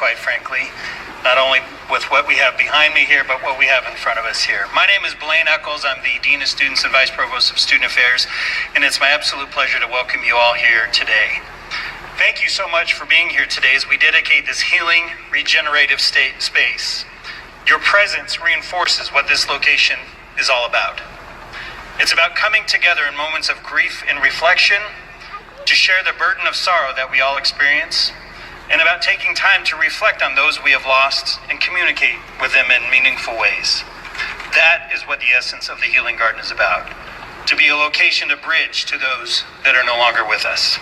quite frankly, not only with what we have behind me here, but what we have in front of us here. My name is Blaine Eccles. I'm the Dean of Students and Vice Provost of Student Affairs, and it's my absolute pleasure to welcome you all here today. Thank you so much for being here today as we dedicate this healing, regenerative space. Your presence reinforces what this location is all about. It's about coming together in moments of grief and reflection to share the burden of sorrow that we all experience, and about taking time to reflect on those we have lost and communicate with them in meaningful ways. That is what the essence of the Healing Garden is about, to be a location to bridge to those that are no longer with us.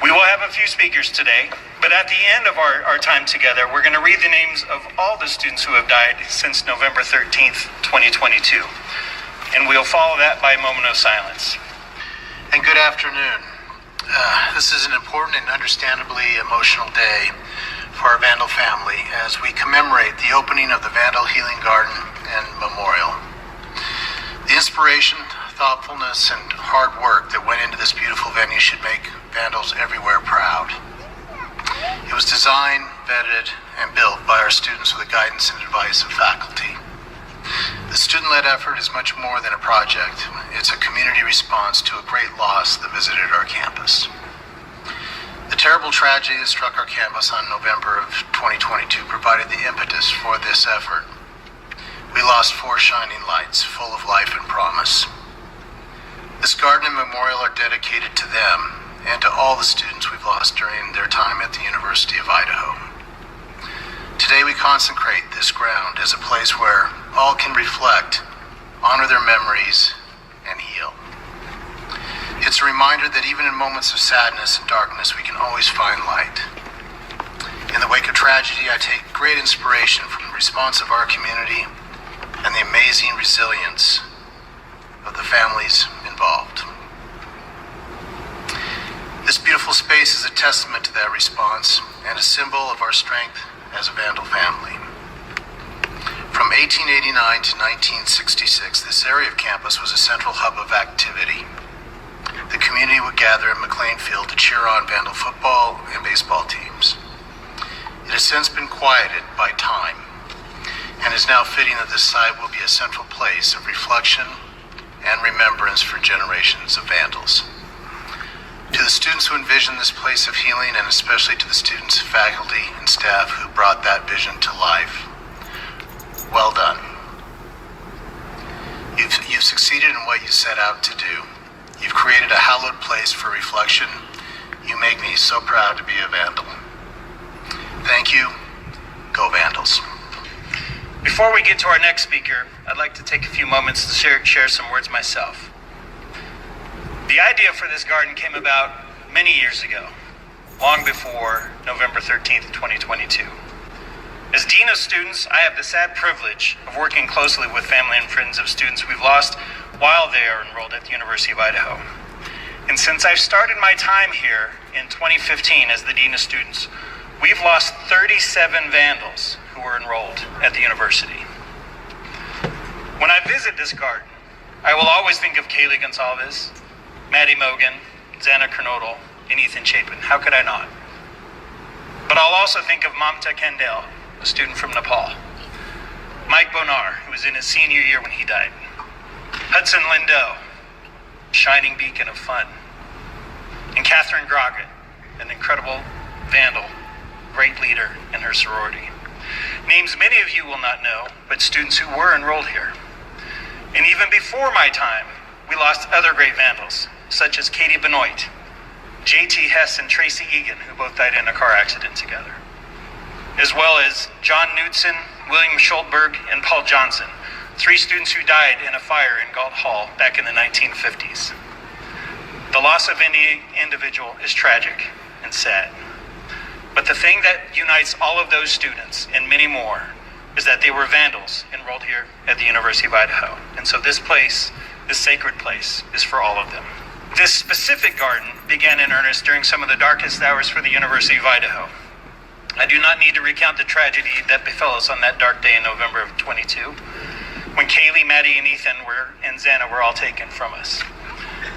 We will have a few speakers today, but at the end of our time together, we're going to read the names of all the students who have died since November 13th, 2022. And we'll follow that by a moment of silence. And good afternoon. This is an important and understandably emotional day for our Vandal family as we commemorate the opening of the Vandal Healing Garden and Memorial. The inspiration, thoughtfulness, and hard work that went into this beautiful venue should make Vandals everywhere proud. It was designed, vetted, and built by our students with the guidance and advice of faculty. The student-led effort is much more than a project. It's a community response to a great loss that visited our campus. The terrible tragedy that struck our campus on November of 2022 provided the impetus for this effort. We lost 4 shining lights full of life and promise. This garden and memorial are dedicated to them and to all the students we've lost during their time at the University of Idaho. Today we consecrate this ground as a place where all can reflect, honor their memories, and heal. It's a reminder that even in moments of sadness and darkness, we can always find light. In the wake of tragedy, I take great inspiration from the response of our community and the amazing resilience of the families involved. This beautiful space is a testament to that response and a symbol of our strength as a Vandal family. From 1889 to 1966, this area of campus was a central hub of activity. The community would gather at McLean Field to cheer on Vandal football and baseball teams. It has since been quieted by time and is now fitting that this site will be a central place of reflection and remembrance for generations of Vandals. To the students who envisioned this place of healing, and especially to the students, faculty, and staff who brought that vision to life, well done. You've succeeded in what you set out to do. You've created a hallowed place for reflection. You make me so proud to be a Vandal. Thank you. Go Vandals. Before we get to our next speaker, I'd like to take a few moments to share some words myself. The idea for this garden came about many years ago, long before November 13th, 2022. As Dean of Students, I have the sad privilege of working closely with family and friends of students we've lost while they are enrolled at the University of Idaho. And since I've started my time here in 2015 as the Dean of Students, we've lost 37 Vandals who were enrolled at the university. When I visit this garden, I will always think of Kaylee Gonsalves, Maddie Mogan, Xana Kernodle, and Ethan Chapin. How could I not? But I'll also think of Mamta Kandel, a student from Nepal. Mike Bonar, who was in his senior year when he died. Hudson Lindell, shining beacon of fun. And Catherine Groggett, an incredible Vandal, great leader in her sorority. Names many of you will not know, but students who were enrolled here. And even before my time, we lost other great Vandals, such as Katie Benoit, J.T. Hess and Tracy Egan, who both died in a car accident together, as well as John Knudsen, William Schultberg, and Paul Johnson, 3 students who died in a fire in Galt Hall back in the 1950s. The loss of any individual is tragic and sad. But the thing that unites all of those students and many more is that they were Vandals enrolled here at the University of Idaho. And so this place, this sacred place, is for all of them. This specific garden began in earnest during some of the darkest hours for the University of Idaho. I do not need to recount the tragedy that befell us on that dark day in November of 22, when Kaylee, Maddie, and Ethan and Xana were all taken from us.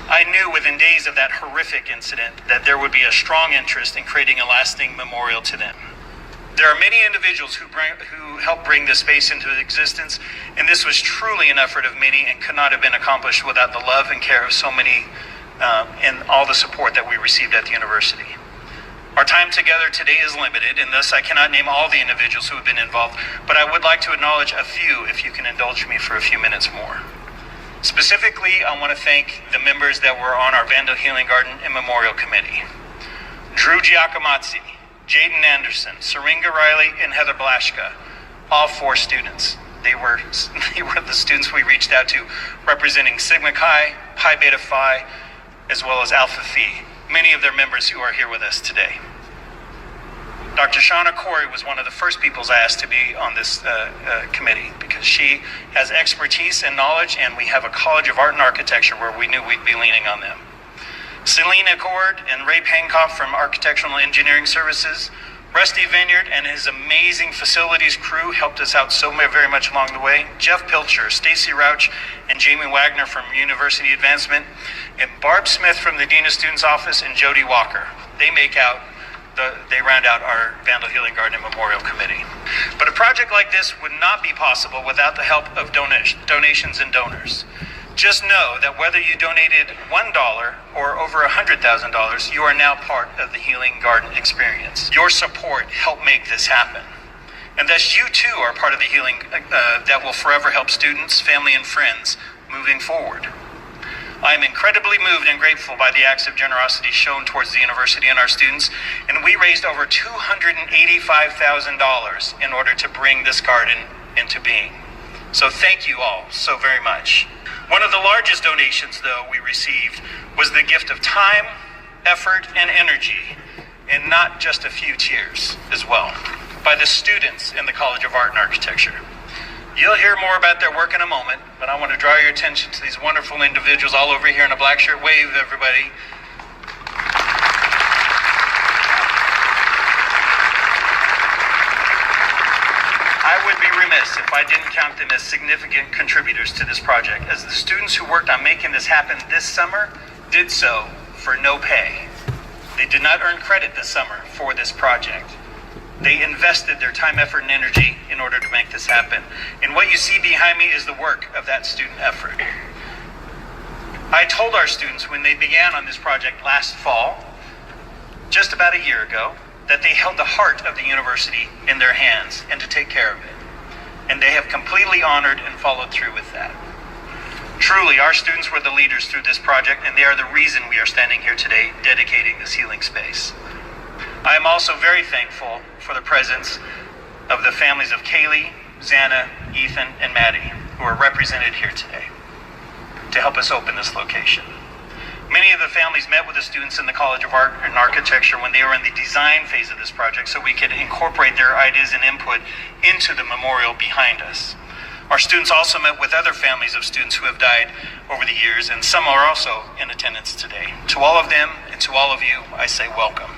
I knew within days of that horrific incident that there would be a strong interest in creating a lasting memorial to them. There are many individuals who helped bring this space into existence, and this was truly an effort of many and could not have been accomplished without the love and care of so many and all the support that we received at the university. Our time together today is limited, and thus I cannot name all the individuals who have been involved, but I would like to acknowledge a few if you can indulge me for a few minutes more. Specifically, I want to thank the members that were on our Vandal Healing Garden and Memorial Committee. Drew Giacomazzi, Jaden Anderson, Syringa Riley, and Heather Blashka, all 4 students. They were the students we reached out to, representing Sigma Chi, Pi Beta Phi, as well as Alpha Phi, many of their members who are here with us today. Dr. Shauna Corey was one of the first people I asked to be on this committee because she has expertise and knowledge, and we have a College of Art and Architecture where we knew we'd be leaning on them. Celine Accord and Ray Pankoff from Architectural Engineering Services, Rusty Vineyard and his amazing facilities crew helped us out so very much along the way. Jeff Pilcher, Stacy Rauch, and Jamie Wagner from University Advancement, and Barb Smith from the Dean of Students Office, and Jody Walker. They round out our Vandal Healing Garden and Memorial Committee. But a project like this would not be possible without the help of donations and donors. Just know that whether you donated $1 or over $100,000, you are now part of the Healing Garden experience. Your support helped make this happen. And thus you too are part of the healing that will forever help students, family, and friends moving forward. I am incredibly moved and grateful by the acts of generosity shown towards the university and our students, and we raised over $285,000 in order to bring this garden into being. So thank you all so very much. One of the largest donations, though, we received was the gift of time, effort, and energy, and not just a few tears as well, by the students in the College of Art and Architecture. You'll hear more about their work in a moment, but I want to draw your attention to these wonderful individuals all over here in a black shirt. Wave, everybody. I would be remiss if I didn't count them as significant contributors to this project, as the students who worked on making this happen this summer did so for no pay. They did not earn credit this summer for this project. They invested their time, effort, and energy in order to make this happen. And what you see behind me is the work of that student effort. I told our students when they began on this project last fall, just about a year ago, that they held the heart of the university in their hands and to take care of it. And they have completely honored and followed through with that. Truly, our students were the leaders through this project, and they are the reason we are standing here today dedicating this healing space. I am also very thankful for the presence of the families of Kaylee, Xana, Ethan, and Maddie, who are represented here today to help us open this location. Many of the families met with the students in the College of Art and Architecture when they were in the design phase of this project so we could incorporate their ideas and input into the memorial behind us. Our students also met with other families of students who have died over the years, and some are also in attendance today. To all of them and to all of you, I say welcome.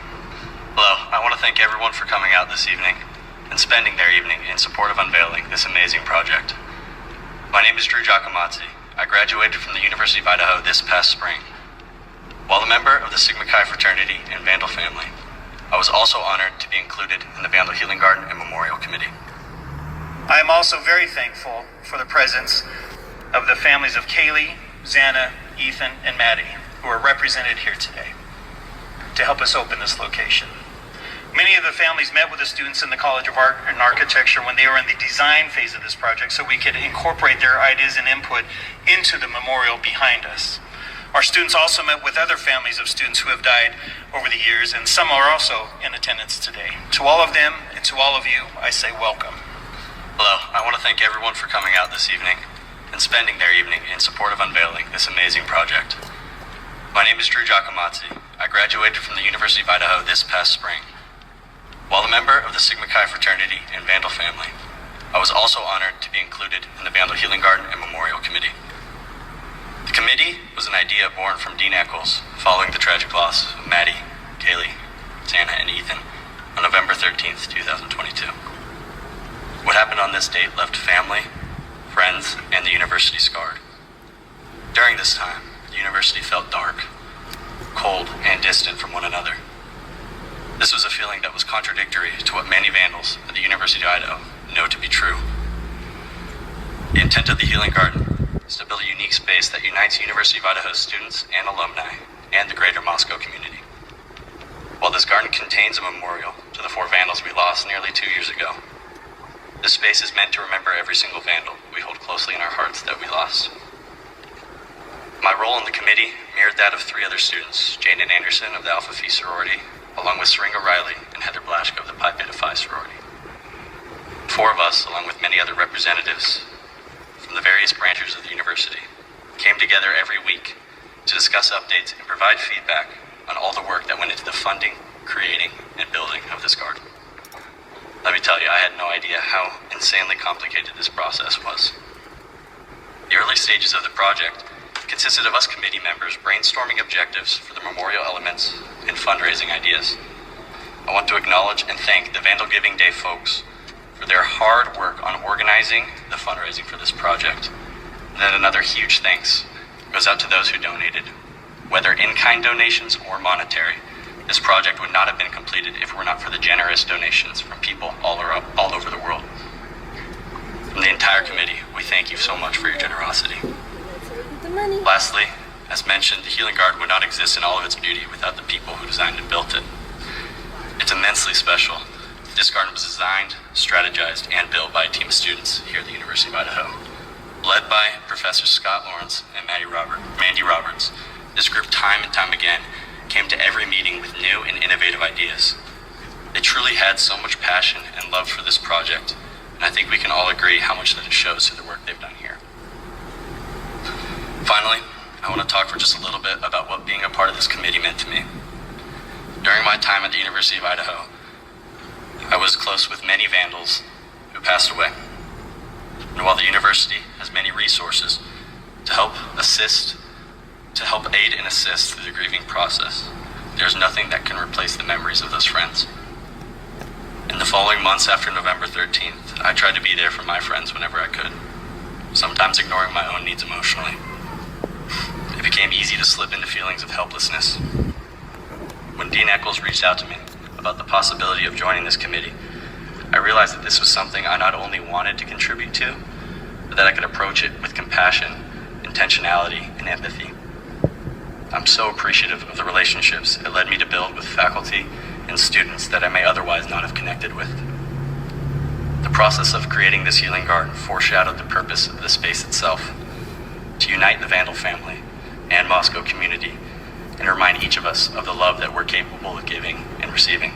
Hello, I want to thank everyone for coming out this evening and spending their evening in support of unveiling this amazing project. My name is Drew Giacomazzi. I graduated from the University of Idaho this past spring. While a member of the Sigma Chi fraternity and Vandal family, I was also honored to be included in the Vandal Healing Garden and Memorial Committee. I am also very thankful for the presence of the families of Kaylee, Xana, Ethan, and Maddie, who are represented here today to help us open this location. Many of the families met with the students in the College of Art and Architecture when they were in the design phase of this project so we could incorporate their ideas and input into the memorial behind us. Our students also met with other families of students who have died over the years, and some are also in attendance today. To all of them and to all of you, I say welcome. Hello, I want to thank everyone for coming out this evening and spending their evening in support of unveiling this amazing project. My name is Drew Giacomazzi. I graduated from the University of Idaho this past spring. While a member of the Sigma Chi fraternity and Vandal family, I was also honored to be included in the Vandal Healing Garden and Memorial Committee. The committee was an idea born from Dean Eccles following the tragic loss of Maddie, Kaylee, Xana, and Ethan on November 13th, 2022. What happened on this date left family, friends, and the university scarred. During this time, the university felt dark, cold, and distant from one another. This was a feeling that was contradictory to what many vandals at the University of Idaho know to be true. The intent of the Healing Garden is to build a unique space that unites University of Idaho's students and alumni and the greater Moscow community. While this garden contains a memorial to the 4 vandals we lost nearly 2 years ago, this space is meant to remember every single vandal we hold closely in our hearts that we lost. My role in the committee mirrored that of 3 other students, Jaden Anderson of the Alpha Phi sorority, along with Syringa Riley and Heather Blaschko of the Pi Beta Phi sorority. 4 of us, along with many other representatives from the various branches of the university, came together every week to discuss updates and provide feedback on all the work that went into the funding, creating, and building of this garden. Let me tell you, I had no idea how insanely complicated this process was. The early stages of the project consisted of us committee members brainstorming objectives for the memorial elements and fundraising ideas. I want to acknowledge and thank the Vandal Giving Day folks for their hard work on organizing the fundraising for this project. And then another huge thanks goes out to those who donated. Whether in-kind donations or monetary, this project would not have been completed if it were not for the generous donations from people all over the world. From the entire committee, we thank you so much for your generosity. Lastly, as mentioned, the Healing Garden would not exist in all of its beauty without the people who designed and built it. It's immensely special. This garden was designed, strategized, and built by a team of students here at the University of Idaho. Led by Professors Scott Lawrence and Mandy Roberts, this group time and time again came to every meeting with new and innovative ideas. They truly had so much passion and love for this project, and I think we can all agree how much that it shows through the work they've done here. Finally, I want to talk for just a little bit about what being a part of this committee meant to me. During my time at the University of Idaho, I was close with many vandals who passed away. And while the university has many resources to help aid and assist through the grieving process, there's nothing that can replace the memories of those friends. In the following months after November 13th, I tried to be there for my friends whenever I could, sometimes ignoring my own needs emotionally. It became easy to slip into feelings of helplessness. When Dean Eccles reached out to me about the possibility of joining this committee, I realized that this was something I not only wanted to contribute to, but that I could approach it with compassion, intentionality, and empathy. I'm so appreciative of the relationships it led me to build with faculty and students that I may otherwise not have connected with. The process of creating this healing garden foreshadowed the purpose of the space itself, to unite the Vandal family and Moscow community and remind each of us of the love that we're capable of giving and receiving.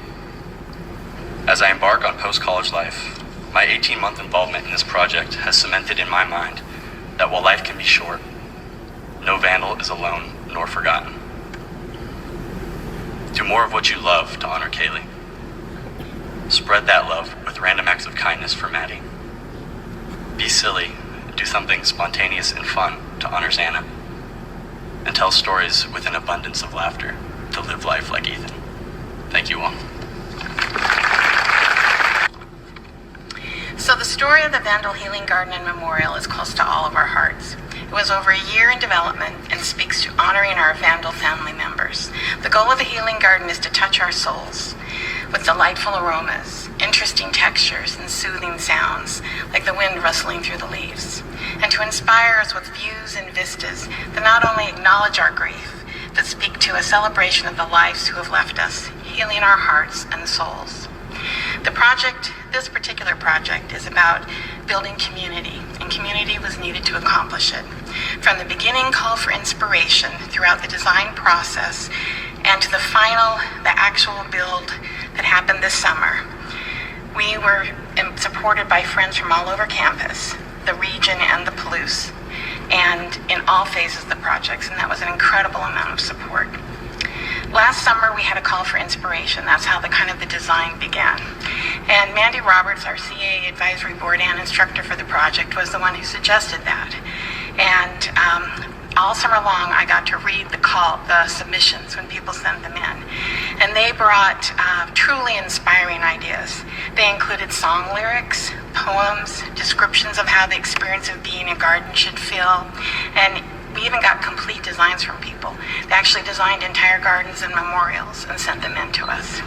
As I embark on post-college life, my 18-month involvement in this project has cemented in my mind that while life can be short, no vandal is alone nor forgotten. Do more of what you love to honor Kaylee. Spread that love with random acts of kindness for Maddie. Be silly and do something spontaneous and fun to honor Xana. And tell stories with an abundance of laughter to live life like Ethan. Thank you all. So the story of the Vandal Healing Garden and Memorial is close to all of our hearts. It was over a year in development and speaks to honoring our Vandal family members. The goal of the Healing Garden is to touch our souls with delightful aromas, interesting textures, and soothing sounds, like the wind rustling through the leaves, and to inspire us with views and vistas that not only acknowledge our grief, but speak to a celebration of the lives who have left us, healing our hearts and souls. This particular project is about building community, and community was needed to accomplish it. From the beginning call for inspiration throughout the design process and to the actual build that happened this summer, we were supported by friends from all over campus, the region, and the Palouse, and in all phases of the projects, and that was an incredible amount of support. Last summer, we had a call for inspiration. That's how the design began. And Mandy Roberts, our CA advisory board and instructor for the project, was the one who suggested that. And all summer long, I got to read the submissions when people sent them in. And they brought truly inspiring ideas. They included song lyrics, poems, descriptions of how the experience of being a garden should feel, and we even got complete designs from people. They actually designed entire gardens and memorials and sent them in to us.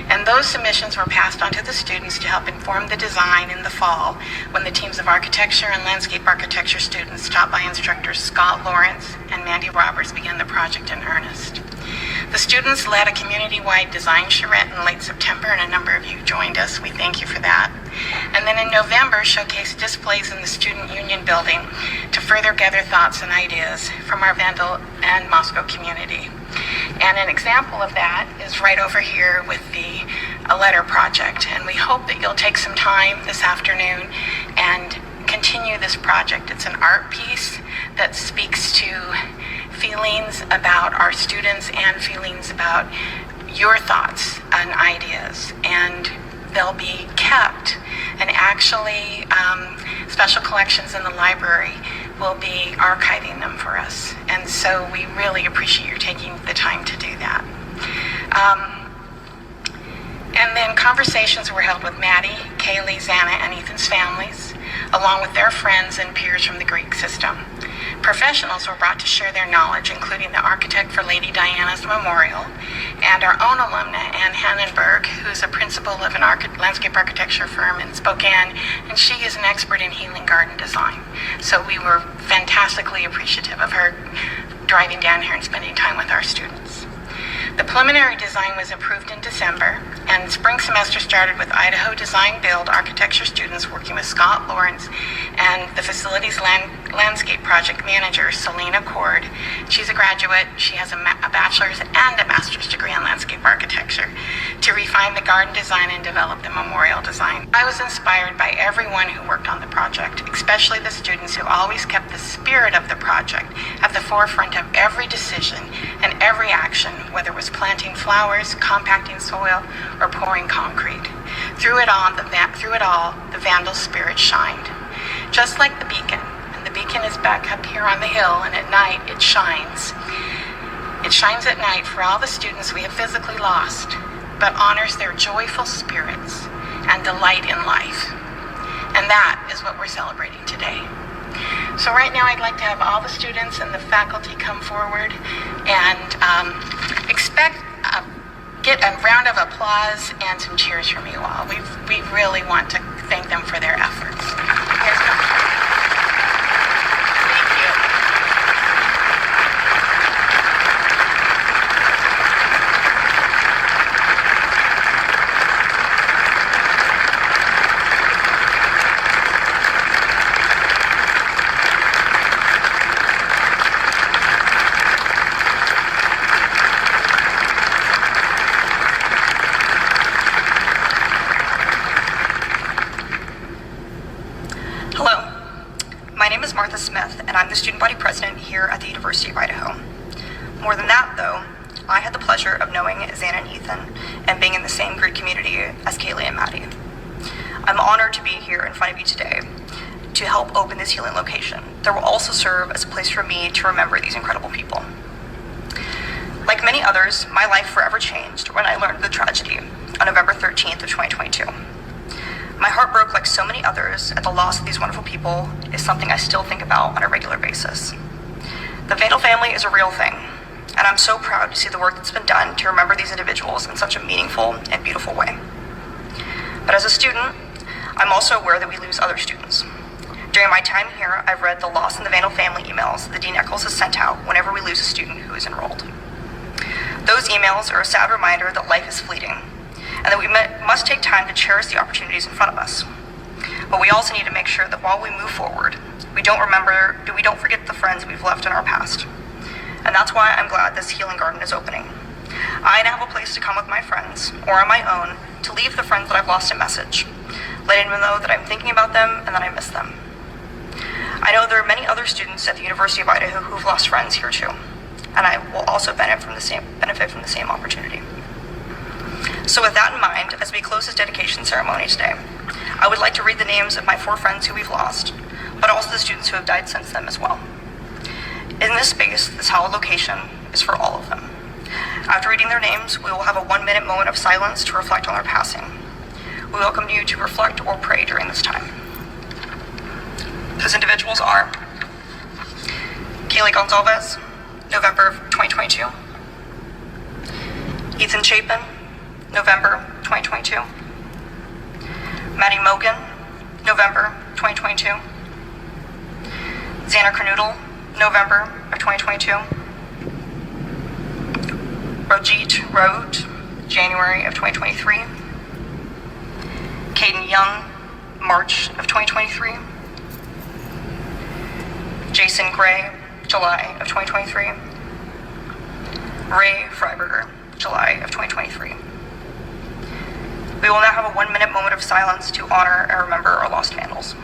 And those submissions were passed on to the students to help inform the design in the fall when the teams of architecture and landscape architecture students taught by instructors Scott Lawrence and Mandy Roberts began the project in earnest. The students led a community-wide design charrette in late September, and a number of you joined us. We thank you for that. And then in November, showcased displays in the Student Union building to further gather thoughts and ideas from our Vandal and Moscow community. And an example of that is right over here with the A Letter project. And we hope that you'll take some time this afternoon and continue this project. It's an art piece that speaks to feelings about our students and feelings about your thoughts and ideas. And they'll be kept, and actually special collections in the library will be archiving them for us. And so we really appreciate your taking the time to do that. And then conversations were held with Maddie, Kaylee, Xana, and Ethan's families, along with their friends and peers from the Greek system. Professionals were brought to share their knowledge, including the architect for Lady Diana's memorial, and our own alumna, Ann Hannenberg, who's a principal of an landscape architecture firm in Spokane, and she is an expert in healing garden design. So we were fantastically appreciative of her driving down here and spending time with our students. The preliminary design was approved in December, and spring semester started with Idaho Design Build architecture students working with Scott Lawrence and the facilities landscape project manager, Selena Cord. She's a graduate. She has a bachelor's and a master's degree in landscape architecture to refine the garden design and develop the memorial design. I was inspired by everyone who worked on the project, especially the students who always kept the spirit of the project at the forefront of every decision and every action, whether it was planting flowers, compacting soil, or pouring concrete. Through it all, the Vandal spirit shined. Just like the beacon, and the beacon is back up here on the hill, and at night it shines. It shines at night for all the students we have physically lost, but honors their joyful spirits and delight in life. And that is what we're celebrating today. So right now I'd like to have all the students and the faculty come forward and get a round of applause and some cheers from you all. We really want to thank them for their efforts. Here's them. Thank you. Smith, and I'm the student body president here at the University of Idaho. More than that, though, I had the pleasure of knowing Xana and Ethan and being in the same Greek community as Kaylee and Maddie. I'm honored to be here in front of you today to help open this healing location that will also serve as a place for me to remember these incredible people. Like many others, my life forever changed when I learned the tragedy on November 13th of 2022. My heart broke like so many others, and the loss of these wonderful people is something I still think about on a regular basis. The Vandal family is a real thing, and I'm so proud to see the work that's been done to remember these individuals in such a meaningful and beautiful way. But as a student, I'm also aware that we lose other students. During my time here, I've read the Lost in the Vandal family emails that Dean Eccles has sent out whenever we lose a student who is enrolled. Those emails are a sad reminder that life is fleeting, and that we must take time to cherish the opportunities in front of us. But we also need to make sure that while we move forward, we don't forget the friends we've left in our past. And that's why I'm glad this healing garden is opening. I now have a place to come with my friends, or on my own, to leave the friends that I've lost a message, letting them know that I'm thinking about them and that I miss them. I know there are many other students at the University of Idaho who've lost friends here too, and I will also benefit from the same opportunity. So with that in mind, as we close this dedication ceremony today, I would like to read the names of my 4 friends who we've lost, but also the students who have died since then as well. In this space, this hallowed location is for all of them. After reading their names, we will have a 1-minute moment of silence to reflect on their passing. We welcome you to reflect or pray during this time. Those individuals are Kaylee Gonzalez, November of 2022. Ethan Chapin, November 2022. Maddie Mogan, November 2022. Xana Kernoodle, November of 2022. Rojit Road, January of 2023. Caden Young, March of 2023. Jason Gray, July of 2023. Ray Freiberger, July of 2023. We will now have a 1-minute moment of silence to honor and remember our lost vandals.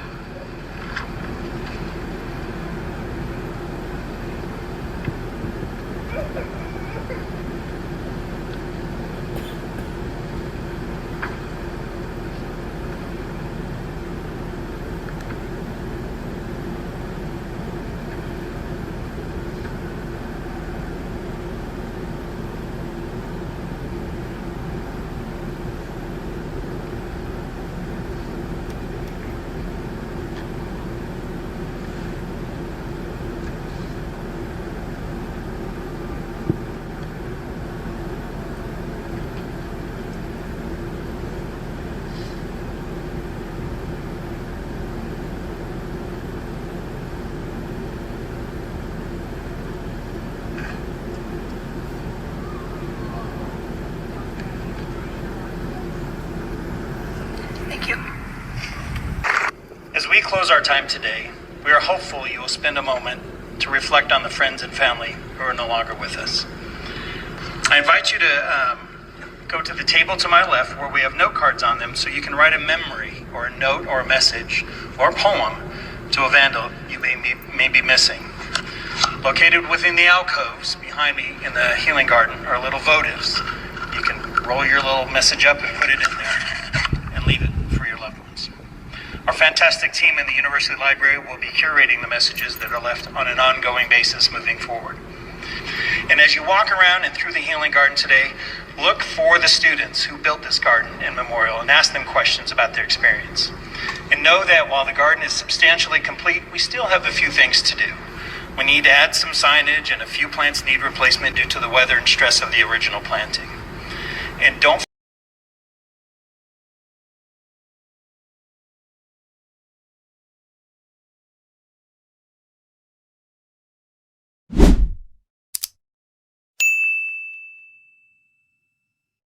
Thank you. As we close our time today, we are hopeful you will spend a moment to reflect on the friends and family who are no longer with us. I invite you to go to the table to my left where we have note cards on them so you can write a memory or a note or a message or a poem to a vandal you may be missing. Located within the alcoves behind me in the healing garden are little votives. You can roll your little message up and put it in there and leave it for your loved ones. Our fantastic team in the University Library will be curating the messages that are left on an ongoing basis moving forward. And as you walk around and through the healing garden today, look for the students who built this garden and memorial and ask them questions about their experience. And know that while the garden is substantially complete, we still have a few things to do. We need to add some signage and a few plants need replacement due to the weather and stress of the original planting. And don't